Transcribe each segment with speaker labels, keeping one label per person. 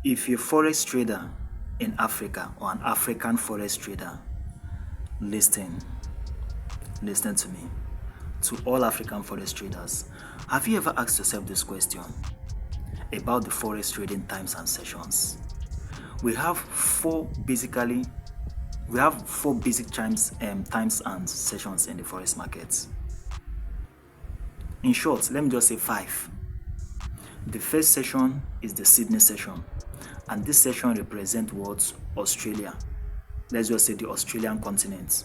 Speaker 1: If you're a forex trader in Africa or an African forex trader, listen to me. To all African forex traders, have you ever asked yourself this question about the forex trading times and sessions? We have four basic times and sessions in the forex markets. In short, let me just say 5. The first session is the Sydney session, and this session represents what? Australia. Let's just say the Australian continent.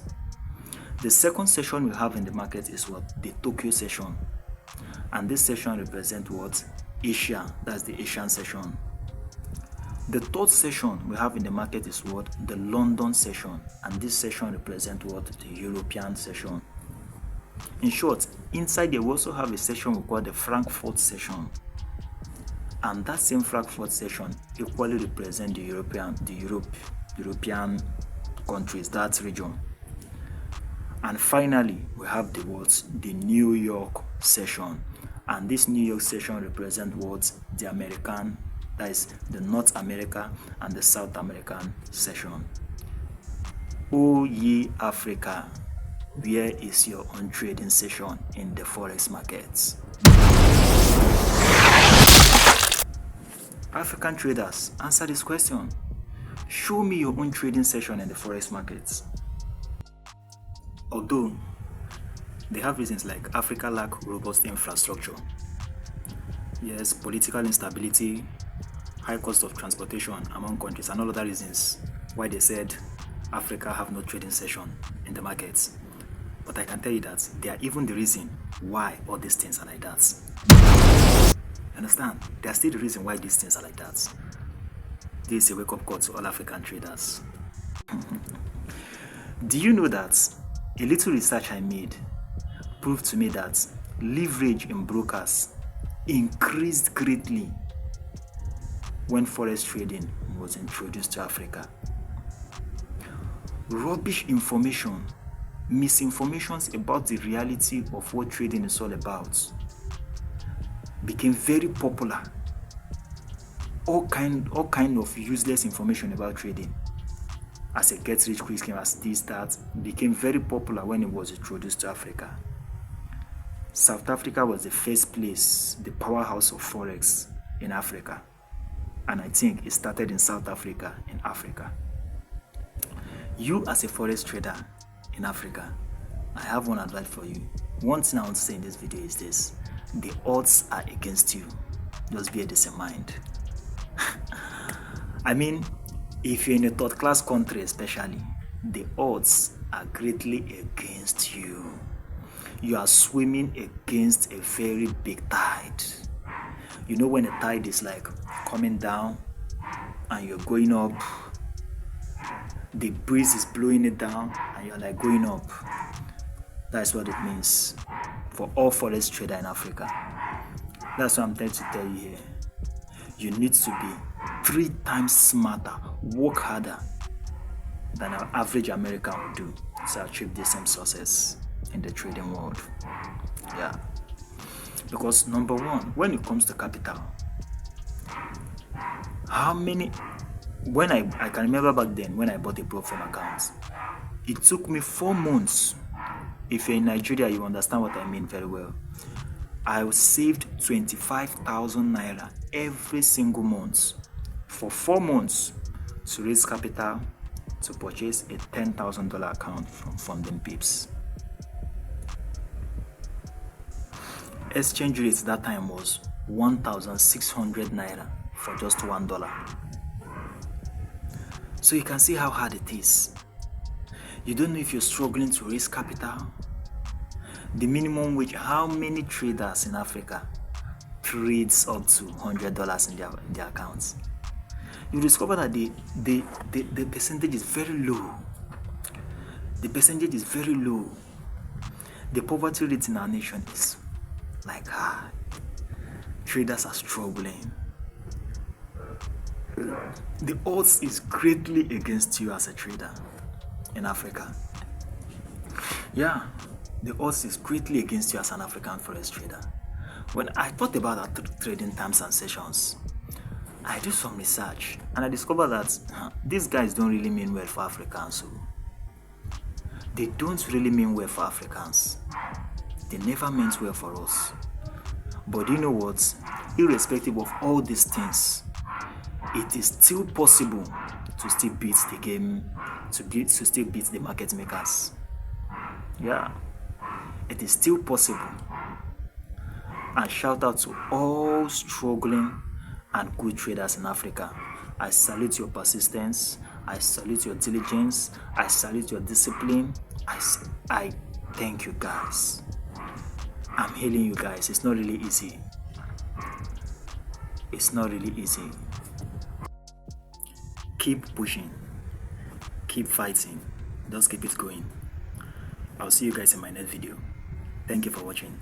Speaker 1: The second session we have in the market is what? The Tokyo session, and this session represents what? Asia. That's the Asian session. The third session we have in the market is what? The London session, and this session represents what? The European session. In short, inside there we also have a session we call the Frankfurt session, and that same Frankfurt session equally represents the European countries, that region. And finally, we have the New York session, and this New York session represents what? The American, that is the North America and the South American session. O ye Africa, where is your own trading session in the forex markets? African traders, answer this question. Show me your own trading session in the forex markets. Although they have reasons like Africa lack robust infrastructure, yes, political instability, high cost of transportation among countries, and all other reasons why they said Africa have no trading session in the markets. But I can tell you that they are even the reason why all these things are like that. Understand? They are still the reason why these things are like that. This is a wake-up call to all African traders. Do you know that a little research I made proved to me that leverage in brokers increased greatly when forex trading was introduced to Africa? Rubbish information, misinformations about the reality of what trading is all about became very popular. All kind of useless information about trading, as a get-rich-quick scheme, as this, that, became very popular when it was introduced to Africa. South Africa was the first place, the powerhouse of forex in Africa, and I think it started in South Africa, in Africa. You as a forex trader in Africa, I have one advice for you. One thing I want to say in this video is this: the odds are against you. Just bear this in mind. I mean, if you're in a third class country especially, the odds are greatly against you. You are swimming against a very big tide. You know when a tide is like coming down and you're going up, the breeze is blowing it down and you're like going up. That's what it means for all forex traders in Africa. That's what I'm trying to tell you here. You need to be 3 times smarter, work harder than an average American would do to achieve the same success in the trading world. Yeah. Because number one, when it comes to capital, when I can remember back then when I bought a Profile account, it took me 4 months. If you're in Nigeria, you understand what I mean very well. I saved 25,000 naira every single month for 4 months to raise capital to purchase a $10,000 account from Funding Pips. Exchange rate that time was 1,600 naira for just $1. So you can see how hard it is. You don't know if you're struggling to raise capital. The minimum wage, how many traders in Africa trades up to $100 in their accounts? You discover that the percentage is very low. The percentage is very low. The poverty rate in our nation is like high. Traders are struggling. The odds is greatly against you as a trader in Africa. Yeah, the odds is greatly against you as an African forex trader. When I thought about our trading terms and sessions, I do some research and I discover that these guys don't really mean well for Africans. So they don't really mean well for Africans. They never meant well for us. But you know what? Irrespective of all these things, it is still possible to still beat the game, to still beat the market makers. Yeah, it is still possible. And shout out to all struggling and good traders in Africa. I salute your persistence. I salute your diligence. I salute your discipline. I thank you guys. I'm hailing you guys. It's not really easy. It's not really easy. Keep pushing. Keep fighting. Just keep it going. I'll see you guys in my next video. Thank you for watching.